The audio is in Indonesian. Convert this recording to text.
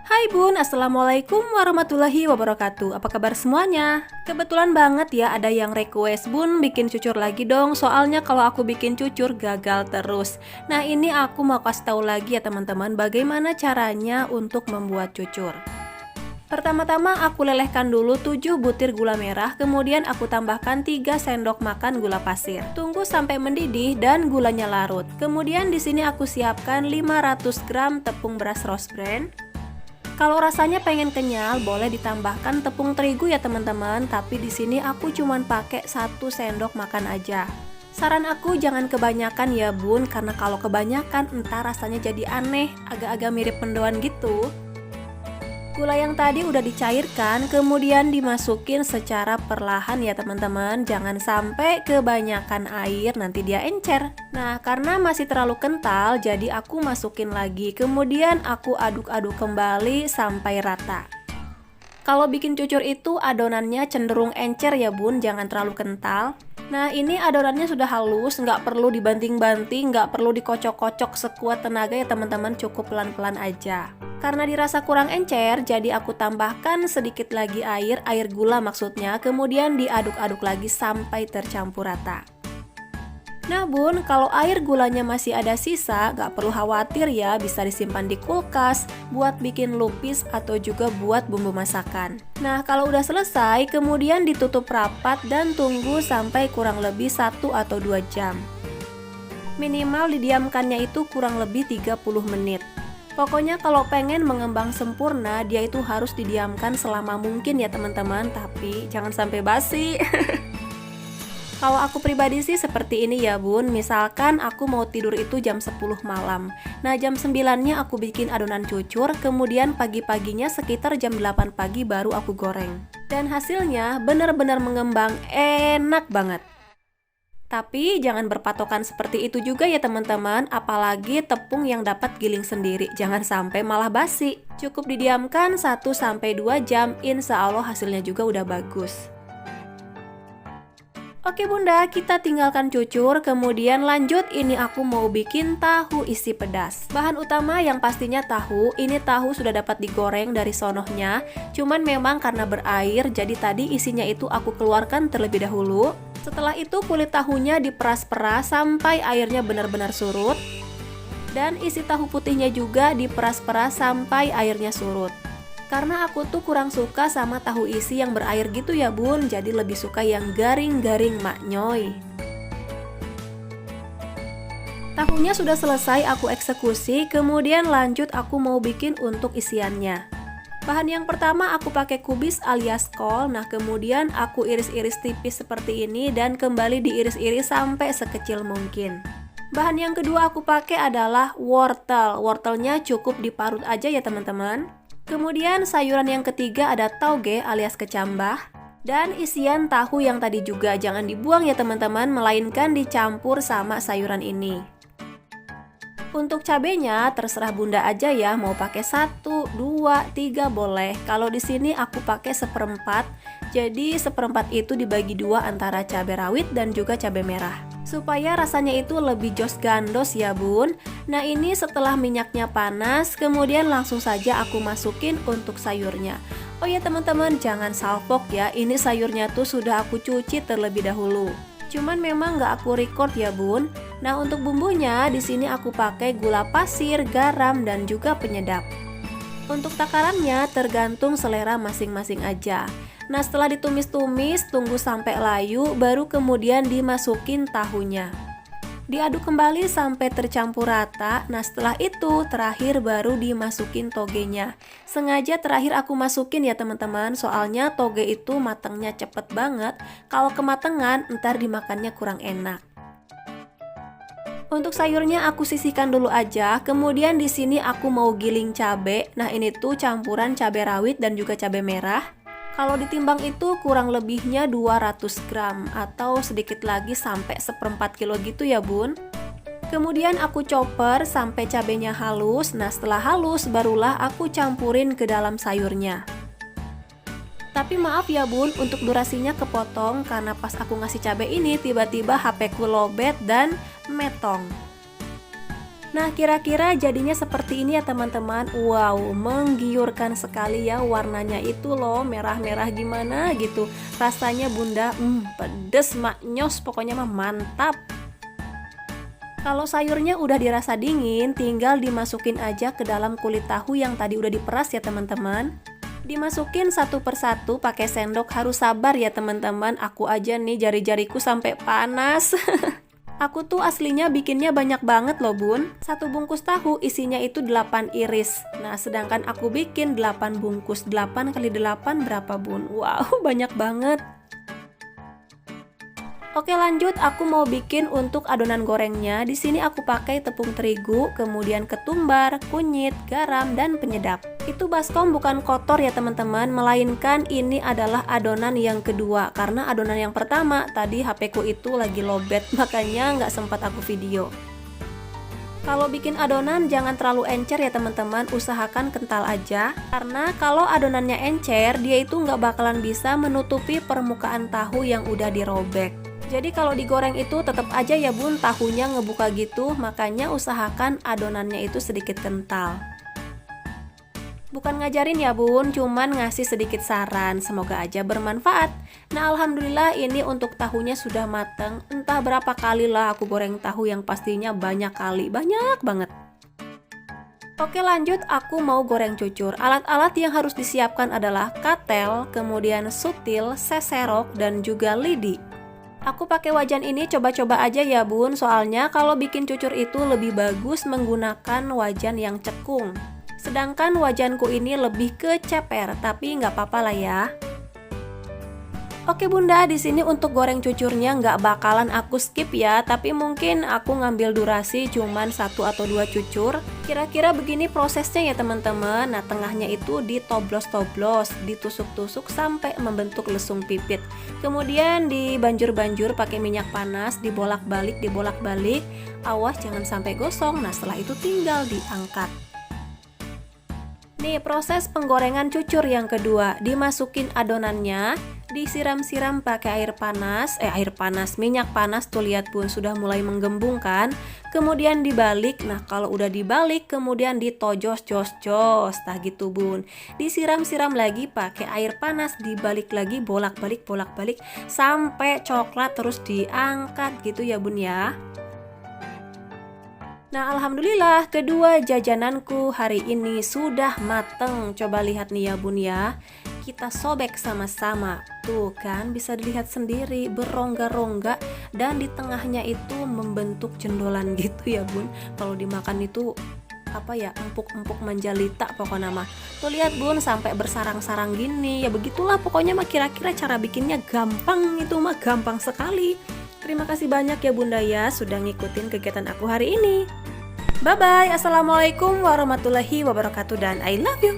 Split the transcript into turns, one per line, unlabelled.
Hai Bun, Assalamualaikum warahmatullahi wabarakatuh. Apa kabar semuanya? Kebetulan banget ya ada yang request Bun bikin cucur lagi dong. Soalnya kalau aku bikin cucur gagal terus. Nah ini aku mau kasih tahu lagi ya teman-teman bagaimana caranya untuk membuat cucur. Pertama-tama aku lelehkan dulu 7 butir gula merah, kemudian aku tambahkan 3 sendok makan gula pasir. Tunggu sampai mendidih dan gulanya larut. Kemudian di sini aku siapkan 500 gram tepung beras rose bran. Kalau rasanya pengen kenyal, boleh ditambahkan tepung terigu ya teman-teman, tapi di sini aku cuman pakai 1 sendok makan aja. Saran aku jangan kebanyakan ya Bun, karena kalau kebanyakan entar rasanya jadi aneh, agak-agak mirip mendoan gitu. Gula yang tadi udah dicairkan, kemudian dimasukin secara perlahan ya teman-teman. Jangan sampai kebanyakan air, nanti dia encer. Nah, karena masih terlalu kental, jadi aku masukin lagi. Kemudian aku aduk-aduk kembali sampai rata. Kalau bikin cucur itu adonannya cenderung encer ya Bun, jangan terlalu kental. Nah ini adonannya sudah halus, nggak perlu dibanting-banting, nggak perlu dikocok-kocok sekuat tenaga ya teman-teman, cukup pelan-pelan aja. Karena dirasa kurang encer, jadi aku tambahkan sedikit lagi air gula maksudnya, kemudian diaduk-aduk lagi sampai tercampur rata. Nah Bun, kalau air gulanya masih ada sisa, gak perlu khawatir ya, bisa disimpan di kulkas, buat bikin lupis atau juga buat bumbu masakan. Nah kalau udah selesai, kemudian ditutup rapat dan tunggu sampai kurang lebih 1 atau 2 jam. Minimal didiamkannya itu kurang lebih 30 menit. Pokoknya kalau pengen mengembang sempurna, dia itu harus didiamkan selama mungkin ya teman-teman, tapi jangan sampai basi. Kalau aku pribadi sih seperti ini ya Bun, misalkan aku mau tidur itu jam 10 malam. Nah jam 9-nya aku bikin adonan cucur, kemudian pagi-paginya sekitar jam 8 pagi baru aku goreng. Dan hasilnya benar-benar mengembang, enak banget. Tapi jangan berpatokan seperti itu juga ya teman-teman, apalagi tepung yang dapat giling sendiri, jangan sampai malah basi. Cukup didiamkan 1-2 jam, insya Allah hasilnya juga udah bagus. Oke bunda, kita tinggalkan cucur, kemudian lanjut ini aku mau bikin tahu isi pedas. Bahan utama yang pastinya tahu, ini tahu sudah dapat digoreng dari sonohnya, cuman memang karena berair, jadi tadi isinya itu aku keluarkan terlebih dahulu. Setelah itu kulit tahunya diperas-peras sampai airnya benar-benar surut. Dan isi tahu putihnya juga diperas-peras sampai airnya surut. Karena aku tuh kurang suka sama tahu isi yang berair gitu ya Bun, jadi lebih suka yang garing-garing maknyoy. Tahunya sudah selesai aku eksekusi, kemudian lanjut aku mau bikin untuk isiannya. Bahan yang pertama aku pakai kubis alias kol, nah kemudian aku iris-iris tipis seperti ini dan kembali diiris-iris sampai sekecil mungkin. Bahan yang kedua aku pakai adalah wortel, wortelnya cukup diparut aja ya teman-teman. Kemudian sayuran yang ketiga ada tauge alias kecambah. Dan isian tahu yang tadi juga jangan dibuang ya teman-teman, melainkan dicampur sama sayuran ini. Untuk cabenya terserah bunda aja ya, mau pakai 1, 2, 3 boleh. Kalau di sini aku pakai 1/4, jadi 1/4 itu dibagi 2 antara cabai rawit dan juga cabai merah. Supaya rasanya itu lebih jos gandos ya Bun. Nah ini setelah minyaknya panas, kemudian langsung saja aku masukin untuk sayurnya. Oh ya teman-teman, jangan salpok ya, ini sayurnya tuh sudah aku cuci terlebih dahulu. Cuman memang nggak aku record ya Bun. Nah untuk bumbunya di sini aku pakai gula pasir, garam dan juga penyedap. Untuk takarannya tergantung selera masing-masing aja. Nah setelah ditumis-tumis, tunggu sampai layu, baru kemudian dimasukin tahunya. Diaduk kembali sampai tercampur rata. Nah setelah itu terakhir baru dimasukin togenya. Sengaja terakhir aku masukin ya teman-teman, soalnya toge itu matangnya cepet banget. Kalau kematangan ntar dimakannya kurang enak. Untuk sayurnya aku sisihkan dulu aja. Kemudian di sini aku mau giling cabai. Nah ini tuh campuran cabai rawit dan juga cabai merah. Kalau ditimbang itu kurang lebihnya 200 gram atau sedikit lagi sampai 1/4 kilo gitu ya Bun. Kemudian aku chopper sampai cabenya halus. Nah setelah halus barulah aku campurin ke dalam sayurnya. Tapi maaf ya Bun, untuk durasinya kepotong karena pas aku ngasih cabai ini tiba-tiba HP ku lowbat dan metong. Nah, kira-kira jadinya seperti ini ya teman-teman. Wow, menggiurkan sekali ya, warnanya itu loh merah-merah gimana gitu. Rasanya bunda, pedes maknyos, pokoknya mah mantap. Kalau sayurnya udah dirasa dingin, tinggal dimasukin aja ke dalam kulit tahu yang tadi udah diperas ya teman-teman. Dimasukin satu persatu pakai sendok, harus sabar ya teman-teman. Aku aja nih jari-jariku sampai panas. Aku tuh aslinya bikinnya banyak banget loh bun. Satu bungkus tahu isinya itu 8 iris. Nah sedangkan aku bikin 8 bungkus. 8 kali 8 berapa bun? Wow banyak banget. Oke lanjut, aku mau bikin untuk adonan gorengnya. Di sini aku pakai tepung terigu, kemudian ketumbar, kunyit, garam, dan penyedap. Itu baskom bukan kotor ya teman-teman, melainkan ini adalah adonan yang kedua. Karena adonan yang pertama tadi HP ku itu lagi lowbat, makanya nggak sempat aku video. Kalau bikin adonan jangan terlalu encer ya teman-teman, usahakan kental aja. Karena kalau adonannya encer, dia itu nggak bakalan bisa menutupi permukaan tahu yang udah dirobek. Jadi kalau digoreng itu tetap aja ya bun, tahunya ngebuka gitu, makanya usahakan adonannya itu sedikit kental. Bukan ngajarin ya bun, cuman ngasih sedikit saran, semoga aja bermanfaat. Nah alhamdulillah ini untuk tahunya sudah mateng, entah berapa kali lah aku goreng tahu yang pastinya banyak kali, banyak banget. Oke lanjut, aku mau goreng cucur. Alat-alat yang harus disiapkan adalah katel, kemudian sutil, seserok, dan juga lidi. Aku pakai wajan ini coba-coba aja ya bun, soalnya kalau bikin cucur itu lebih bagus menggunakan wajan yang cekung. Sedangkan wajanku ini lebih ke ceper, tapi nggak apa-apa lah ya. Oke bunda, di sini untuk goreng cucurnya nggak bakalan aku skip ya, tapi mungkin aku ngambil durasi cuman 1 atau 2 cucur. Kira-kira begini prosesnya ya teman-teman. Nah tengahnya itu ditoblos-toblos, ditusuk-tusuk sampai membentuk lesung pipit. Kemudian dibanjur-banjur pakai minyak panas, dibolak-balik, awas jangan sampai gosong. Nah setelah itu tinggal diangkat. Nih proses penggorengan cucur yang kedua, dimasukin adonannya, disiram-siram pakai minyak panas tuh lihat bun sudah mulai menggembung kan. Kemudian dibalik, nah kalau udah dibalik kemudian ditojos jos nah gitu bun. Disiram-siram lagi pakai air panas, dibalik lagi bolak-balik sampai coklat, terus diangkat gitu ya bun ya. Nah alhamdulillah kedua jajananku hari ini sudah mateng. Coba lihat nih ya bun ya, kita sobek sama-sama. Tuh kan bisa dilihat sendiri berongga-rongga dan di tengahnya itu membentuk cendolan gitu ya bun. Kalau dimakan itu apa ya, empuk-empuk manjalita pokoknya mah. Tuh lihat bun sampai bersarang-sarang gini. Ya begitulah pokoknya mah, kira-kira cara bikinnya gampang, itu mah gampang sekali. Terima kasih banyak ya bunda ya sudah ngikutin kegiatan aku hari ini. Bye bye, assalamualaikum warahmatullahi wabarakatuh, dan I love you.